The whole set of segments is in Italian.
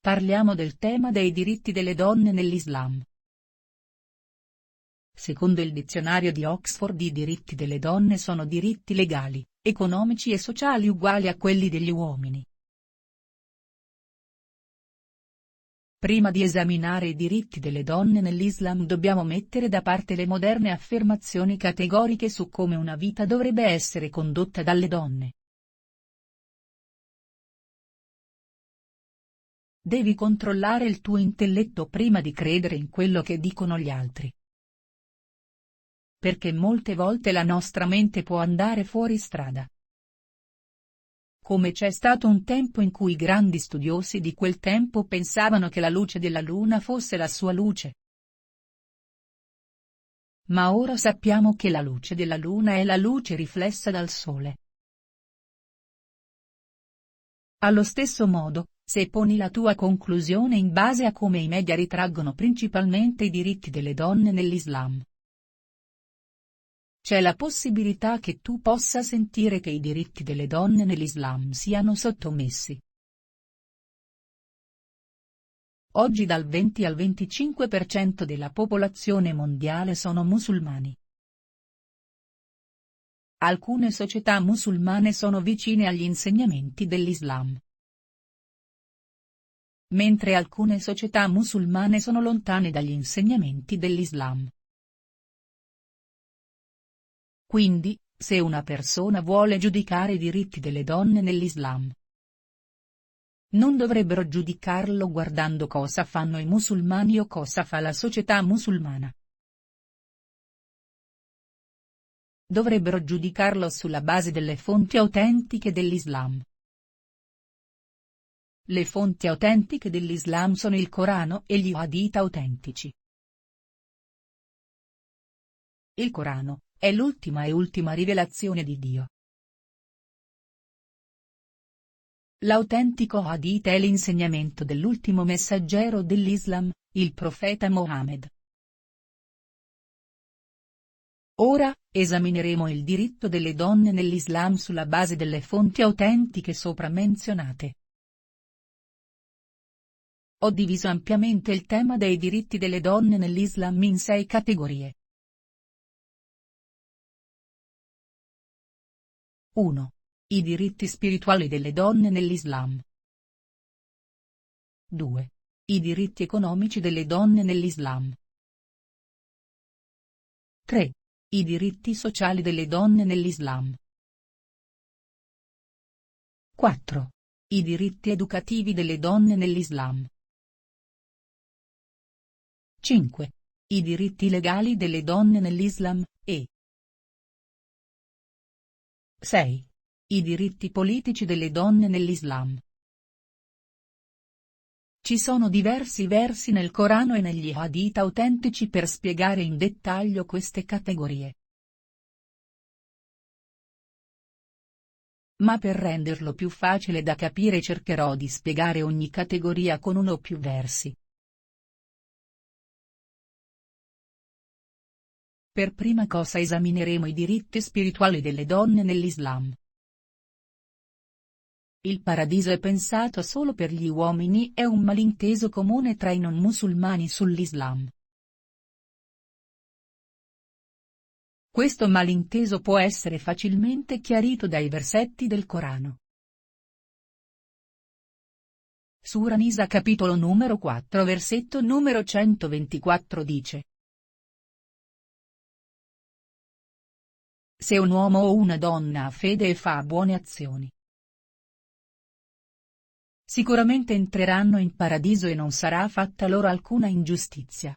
Parliamo del tema dei diritti delle donne nell'Islam. Secondo il dizionario di Oxford, i diritti delle donne sono diritti legali, economici e sociali uguali a quelli degli uomini. Prima di esaminare i diritti delle donne nell'Islam dobbiamo mettere da parte le moderne affermazioni categoriche su come una vita dovrebbe essere condotta dalle donne. Devi controllare il tuo intelletto prima di credere in quello che dicono gli altri. Perché molte volte la nostra mente può andare fuori strada. Come c'è stato un tempo in cui i grandi studiosi di quel tempo pensavano che la luce della luna fosse la sua luce. Ma ora sappiamo che la luce della luna è la luce riflessa dal sole. Allo stesso modo, se poni la tua conclusione in base a come i media ritraggono principalmente i diritti delle donne nell'Islam, c'è la possibilità che tu possa sentire che i diritti delle donne nell'Islam siano sottomessi. Oggi dal 20 al 25% della popolazione mondiale sono musulmani. Alcune società musulmane sono vicine agli insegnamenti dell'Islam, mentre alcune società musulmane sono lontane dagli insegnamenti dell'Islam. Quindi, se una persona vuole giudicare i diritti delle donne nell'Islam, non dovrebbero giudicarlo guardando cosa fanno i musulmani o cosa fa la società musulmana. Dovrebbero giudicarlo sulla base delle fonti autentiche dell'Islam. Le fonti autentiche dell'Islam sono il Corano e gli Hadith autentici. Il Corano è l'ultima e ultima rivelazione di Dio. L'autentico Hadith è l'insegnamento dell'ultimo messaggero dell'Islam, il profeta Mohammed. Ora, esamineremo il diritto delle donne nell'Islam sulla base delle fonti autentiche sopra menzionate. Ho diviso ampiamente il tema dei diritti delle donne nell'Islam in 6 categorie. 1. I diritti spirituali delle donne nell'Islam. 2. I diritti economici delle donne nell'Islam. 3. I diritti sociali delle donne nell'Islam. 4. I diritti educativi delle donne nell'Islam. 5. I diritti legali delle donne nell'Islam, e 6. I diritti politici delle donne nell'Islam. Ci sono diversi versi nel Corano e negli Hadith autentici per spiegare in dettaglio queste categorie. Ma per renderlo più facile da capire cercherò di spiegare ogni categoria con uno o più versi. Per prima cosa esamineremo i diritti spirituali delle donne nell'Islam. Il paradiso è pensato solo per gli uomini è un malinteso comune tra i non musulmani sull'Islam. Questo malinteso può essere facilmente chiarito dai versetti del Corano. Sura Nisa capitolo numero 4 versetto numero 124 dice: Se un uomo o una donna ha fede e fa buone azioni, sicuramente entreranno in paradiso e non sarà fatta loro alcuna ingiustizia.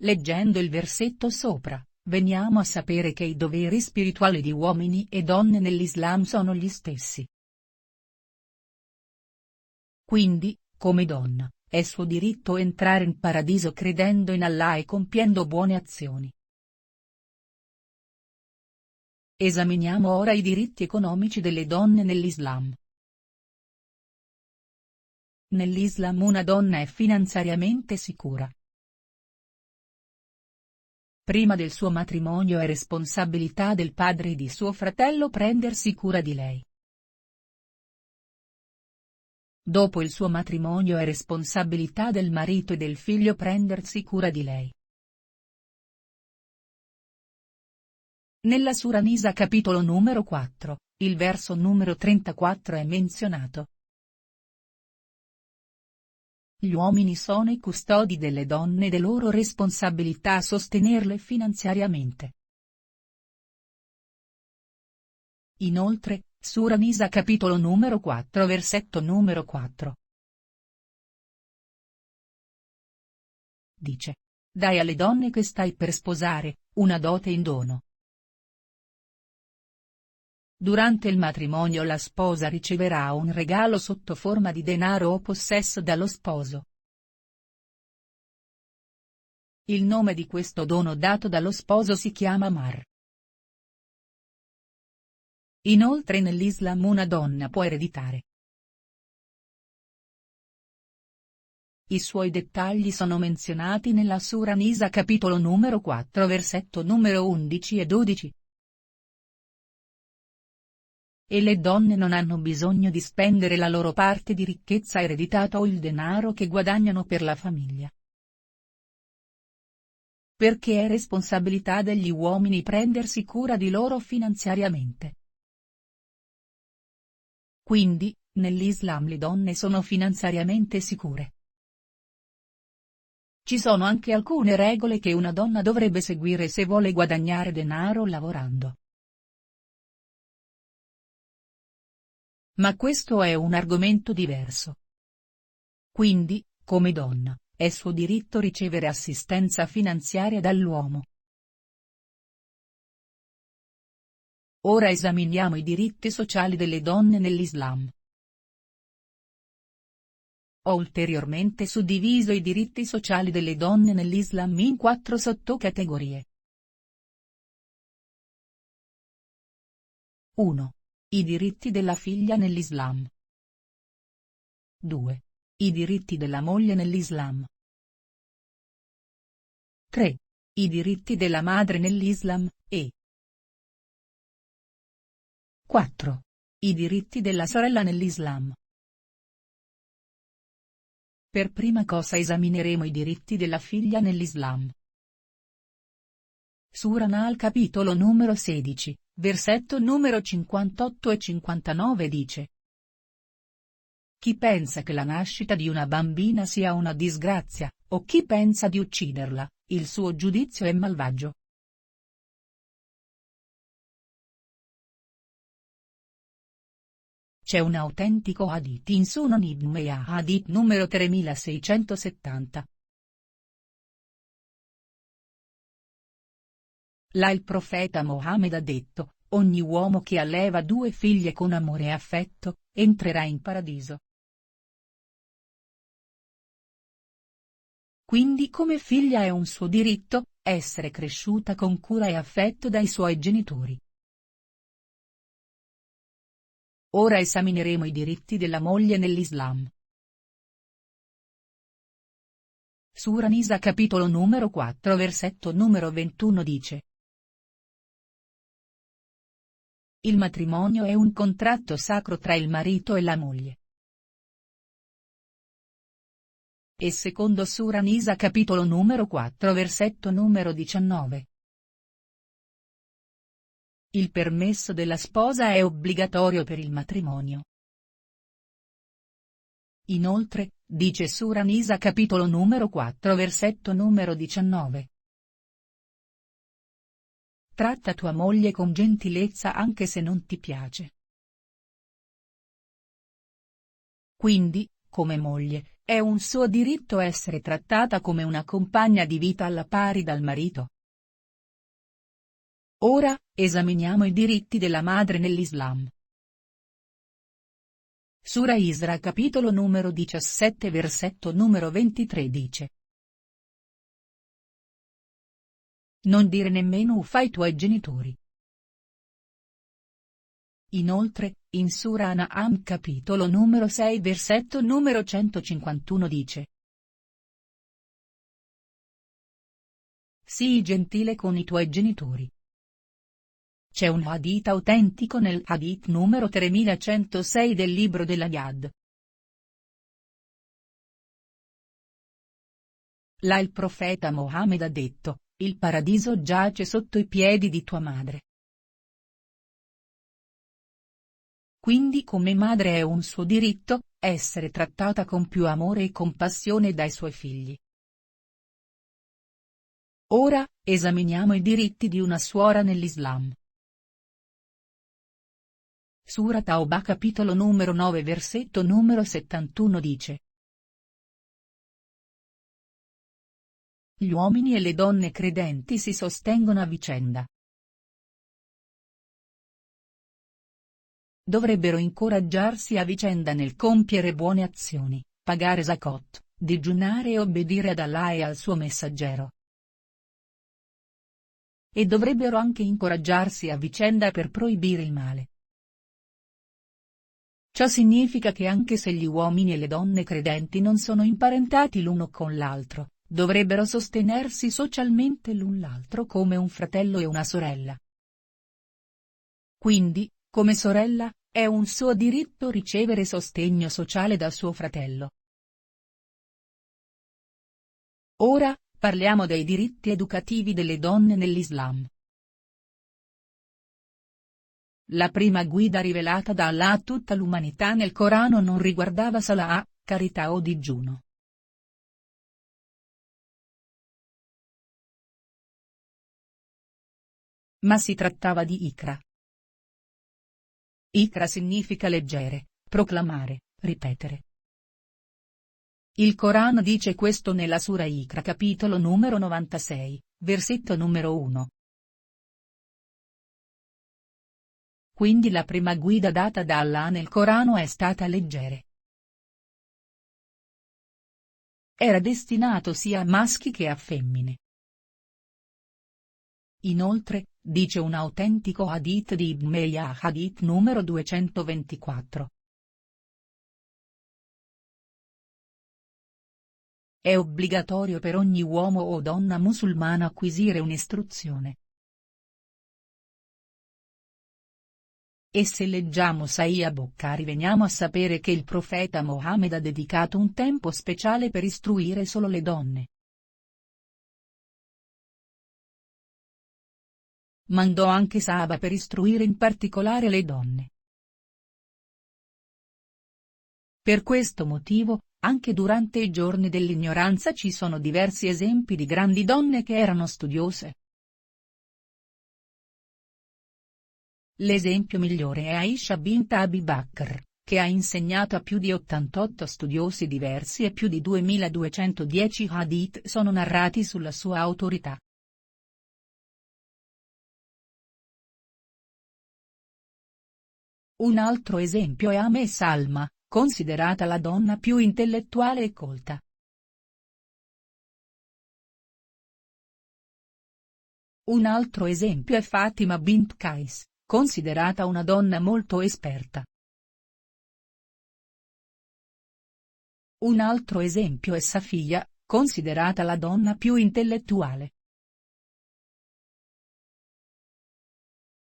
Leggendo il versetto sopra, veniamo a sapere che i doveri spirituali di uomini e donne nell'Islam sono gli stessi. Quindi, come donna, è suo diritto entrare in paradiso credendo in Allah e compiendo buone azioni. Esaminiamo ora i diritti economici delle donne nell'Islam. Nell'Islam una donna è finanziariamente sicura. Prima del suo matrimonio è responsabilità del padre e di suo fratello prendersi cura di lei. Dopo il suo matrimonio è responsabilità del marito e del figlio prendersi cura di lei. Nella Sura Nisa capitolo numero 4, il verso numero 34 è menzionato. Gli uomini sono i custodi delle donne ed è loro responsabilità sostenerle finanziariamente. Inoltre, Sura Nisa capitolo numero 4 versetto numero 4. Dice: dai alle donne che stai per sposare, una dote in dono. Durante il matrimonio la sposa riceverà un regalo sotto forma di denaro o possesso dallo sposo. Il nome di questo dono dato dallo sposo si chiama Mahr. Inoltre nell'Islam una donna può ereditare. I suoi dettagli sono menzionati nella Sura Nisa capitolo numero 4 versetto numero 11 e 12. E le donne non hanno bisogno di spendere la loro parte di ricchezza ereditata o il denaro che guadagnano per la famiglia. Perché è responsabilità degli uomini prendersi cura di loro finanziariamente. Quindi, nell'Islam le donne sono finanziariamente sicure. Ci sono anche alcune regole che una donna dovrebbe seguire se vuole guadagnare denaro lavorando. Ma questo è un argomento diverso. Quindi, come donna, è suo diritto ricevere assistenza finanziaria dall'uomo. Ora esaminiamo i diritti sociali delle donne nell'Islam. Ho ulteriormente suddiviso i diritti sociali delle donne nell'Islam in 4 sottocategorie. 1. I diritti della figlia nell'Islam. 2. I diritti della moglie nell'Islam. 3. I diritti della madre nell'Islam, e 4. I diritti della sorella nell'Islam. Per prima cosa esamineremo i diritti della figlia nell'Islam. Sura Nahl capitolo numero 16, versetto numero 58 e 59 dice: chi pensa che la nascita di una bambina sia una disgrazia, o chi pensa di ucciderla, il suo giudizio è malvagio. C'è un autentico hadith in Sunan Ibn Majah hadith numero 3670. Là il profeta Mohammed ha detto: ogni uomo che alleva 2 figlie con amore e affetto, entrerà in paradiso. Quindi come figlia è un suo diritto, essere cresciuta con cura e affetto dai suoi genitori. Ora esamineremo i diritti della moglie nell'Islam. Sura Nisa capitolo numero 4 versetto numero 21 dice: il matrimonio è un contratto sacro tra il marito e la moglie. E secondo Sura Nisa capitolo numero 4 versetto numero 19. Il permesso della sposa è obbligatorio per il matrimonio. Inoltre, dice Sura Nisa capitolo numero 4 versetto numero 19. Tratta tua moglie con gentilezza anche se non ti piace. Quindi, come moglie, è un suo diritto essere trattata come una compagna di vita alla pari dal marito. Ora, esaminiamo i diritti della madre nell'Islam. Sura Isra capitolo numero 17 versetto numero 23 dice: non dire nemmeno uffa ai tuoi genitori. Inoltre, in Sura An'am capitolo numero 6 versetto numero 151 dice: sii gentile con i tuoi genitori. C'è un hadith autentico nel hadith numero 3106 del libro della Yad. Là il profeta Mohammed ha detto: il paradiso giace sotto i piedi di tua madre. Quindi come madre è un suo diritto, essere trattata con più amore e compassione dai suoi figli. Ora, esaminiamo i diritti di una suora nell'Islam. Sura Tauba capitolo numero 9 versetto numero 71 dice: Gli uomini e le donne credenti si sostengono a vicenda. Dovrebbero incoraggiarsi a vicenda nel compiere buone azioni, pagare zakot, digiunare e obbedire ad Allah e al suo messaggero. E dovrebbero anche incoraggiarsi a vicenda per proibire il male. Ciò significa che anche se gli uomini e le donne credenti non sono imparentati l'uno con l'altro, dovrebbero sostenersi socialmente l'un l'altro come un fratello e una sorella. Quindi, come sorella, è un suo diritto ricevere sostegno sociale da suo fratello. Ora, parliamo dei diritti educativi delle donne nell'Islam. La prima guida rivelata da Allah a tutta l'umanità nel Corano non riguardava salah, carità o digiuno. Ma si trattava di Iqra. Iqra significa leggere, proclamare, ripetere. Il Corano dice questo nella Sura Iqra capitolo numero 96, versetto numero 1. Quindi la prima guida data da Allah nel Corano è stata leggere. Era destinato sia a maschi che a femmine. Inoltre, dice un autentico hadith di Ibn Majah hadith numero 224. È obbligatorio per ogni uomo o donna musulmana acquisire un'istruzione. E se leggiamo Sahih Bukhari veniamo a sapere che il profeta Mohammed ha dedicato un tempo speciale per istruire solo le donne. Mandò anche Sahaba per istruire in particolare le donne. Per questo motivo, anche durante i giorni dell'ignoranza ci sono diversi esempi di grandi donne che erano studiose. L'esempio migliore è Aisha bint Abi Bakr, che ha insegnato a più di 88 studiosi diversi e più di 2210 hadith sono narrati sulla sua autorità. Un altro esempio è Salma, considerata la donna più intellettuale e colta. Un altro esempio è Fatima bint Qais, considerata una donna molto esperta. Un altro esempio è Safiya, considerata la donna più intellettuale.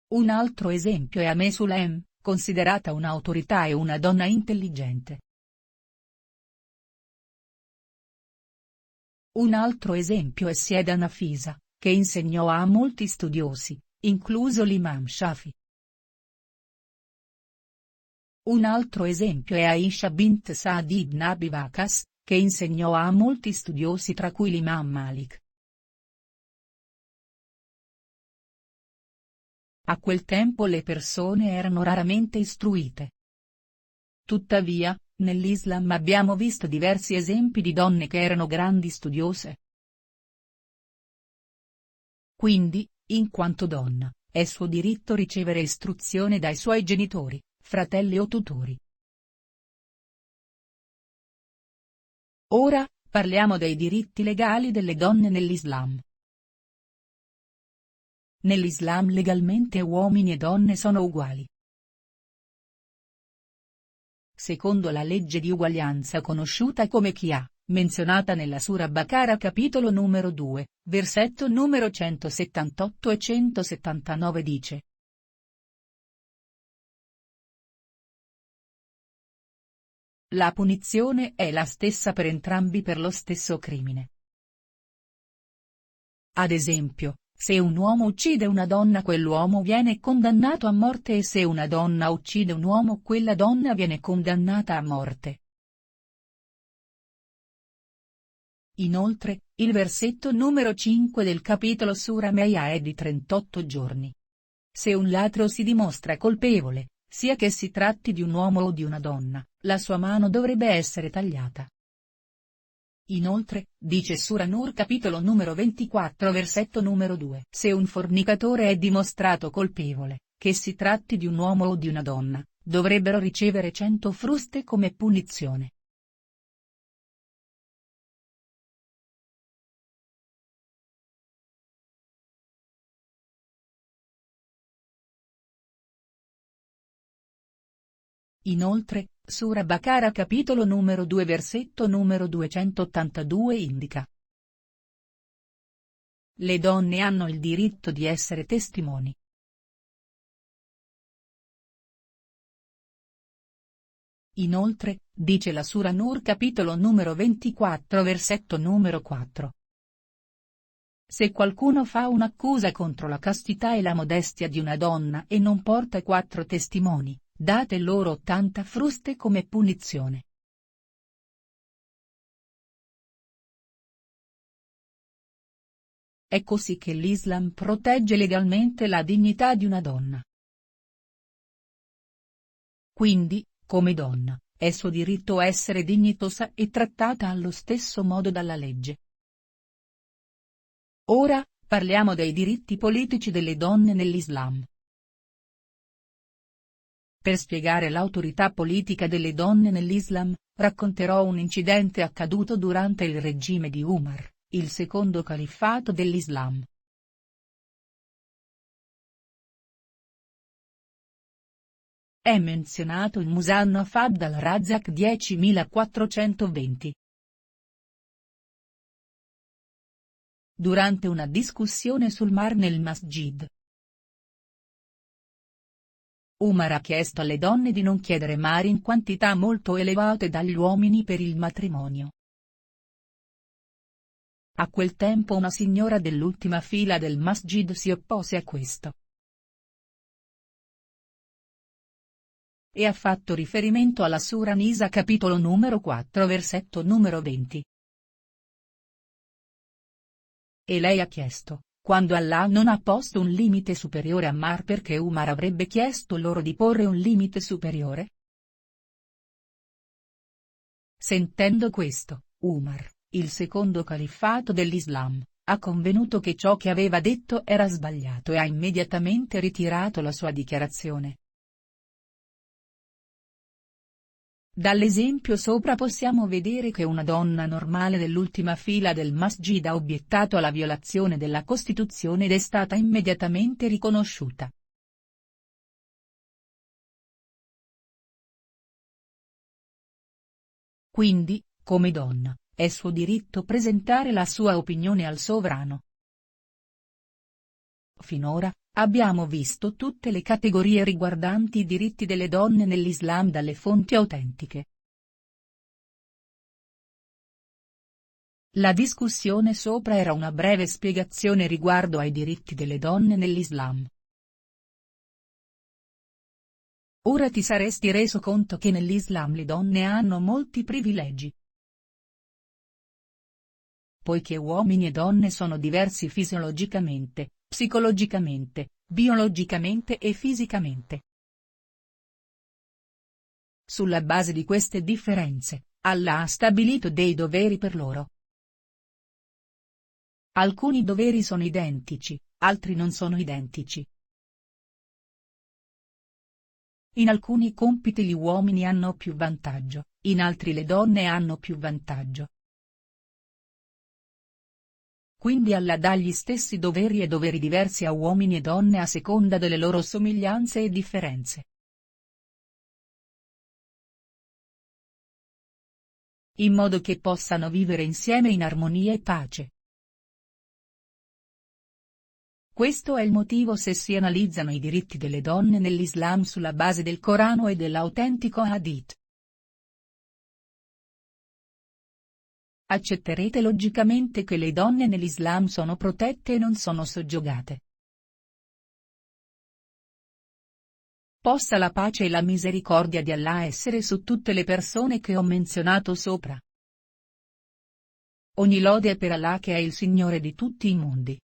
Un altro esempio è Sulaim, considerata un'autorità e una donna intelligente. Un altro esempio è Sieda Nafisa, che insegnò a molti studiosi, incluso l'Imam Shafi. Un altro esempio è Aisha bint Sa'd ibn Abi Waqqas, che insegnò a molti studiosi tra cui l'Imam Malik. A quel tempo le persone erano raramente istruite. Tuttavia, nell'Islam abbiamo visto diversi esempi di donne che erano grandi studiose. Quindi, in quanto donna, è suo diritto ricevere istruzione dai suoi genitori, fratelli o tutori. Ora, parliamo dei diritti legali delle donne nell'Islam. Nell'Islam legalmente uomini e donne sono uguali. Secondo la legge di uguaglianza conosciuta come Qiyā, menzionata nella Sura Baqara capitolo numero 2, versetto numero 178 e 179 dice: La punizione è la stessa per entrambi per lo stesso crimine. Ad esempio, se un uomo uccide una donna quell'uomo viene condannato a morte e se una donna uccide un uomo quella donna viene condannata a morte. Inoltre, il versetto numero 5 del capitolo Sura Meia è di 38 giorni. Se un ladro si dimostra colpevole, sia che si tratti di un uomo o di una donna, la sua mano dovrebbe essere tagliata. Inoltre, dice Sura Nur capitolo numero 24 versetto numero 2: se un fornicatore è dimostrato colpevole, che si tratti di un uomo o di una donna, dovrebbero ricevere 100 fruste come punizione. Inoltre, Sura Baqara capitolo numero 2 versetto numero 282 indica: le donne hanno il diritto di essere testimoni. Inoltre, dice la Sura Nur capitolo numero 24 versetto numero 4. Se qualcuno fa un'accusa contro la castità e la modestia di una donna e non porta 4 testimoni, date loro 80 fruste come punizione. È così che l'Islam protegge legalmente la dignità di una donna. Quindi, come donna, è suo diritto essere dignitosa e trattata allo stesso modo dalla legge. Ora, parliamo dei diritti politici delle donne nell'Islam. Per spiegare l'autorità politica delle donne nell'Islam, racconterò un incidente accaduto durante il regime di Umar, il secondo califfato dell'Islam. È menzionato in Musannaf Abd al-Razzaq 10420. Durante una discussione sul mar nel masjid, Umar ha chiesto alle donne di non chiedere mari in quantità molto elevate dagli uomini per il matrimonio. A quel tempo una signora dell'ultima fila del masjid si oppose a questo. E ha fatto riferimento alla Sura Nisa capitolo numero 4 versetto numero 20. E lei ha chiesto: quando Allah non ha posto un limite superiore a mar, perché Umar avrebbe chiesto loro di porre un limite superiore? Sentendo questo, Umar, il secondo califfato dell'Islam, ha convenuto che ciò che aveva detto era sbagliato e ha immediatamente ritirato la sua dichiarazione. Dall'esempio sopra possiamo vedere che una donna normale dell'ultima fila del masjid ha obiettato alla violazione della Costituzione ed è stata immediatamente riconosciuta. Quindi, come donna, è suo diritto presentare la sua opinione al sovrano. Finora, abbiamo visto tutte le categorie riguardanti i diritti delle donne nell'Islam dalle fonti autentiche. La discussione sopra era una breve spiegazione riguardo ai diritti delle donne nell'Islam. Ora ti saresti reso conto che nell'Islam le donne hanno molti privilegi. Poiché uomini e donne sono diversi fisiologicamente, psicologicamente, biologicamente e fisicamente. Sulla base di queste differenze, Allah ha stabilito dei doveri per loro. Alcuni doveri sono identici, altri non sono identici. In alcuni compiti gli uomini hanno più vantaggio, in altri le donne hanno più vantaggio. Quindi Allah dà gli stessi doveri e doveri diversi a uomini e donne a seconda delle loro somiglianze e differenze. In modo che possano vivere insieme in armonia e pace. Questo è il motivo se si analizzano i diritti delle donne nell'Islam sulla base del Corano e dell'autentico Hadith. accetterete logicamente che le donne nell'Islam sono protette e non sono soggiogate. Possa la pace e la misericordia di Allah essere su tutte le persone che ho menzionato sopra. Ogni lode è per Allah che è il Signore di tutti i mondi.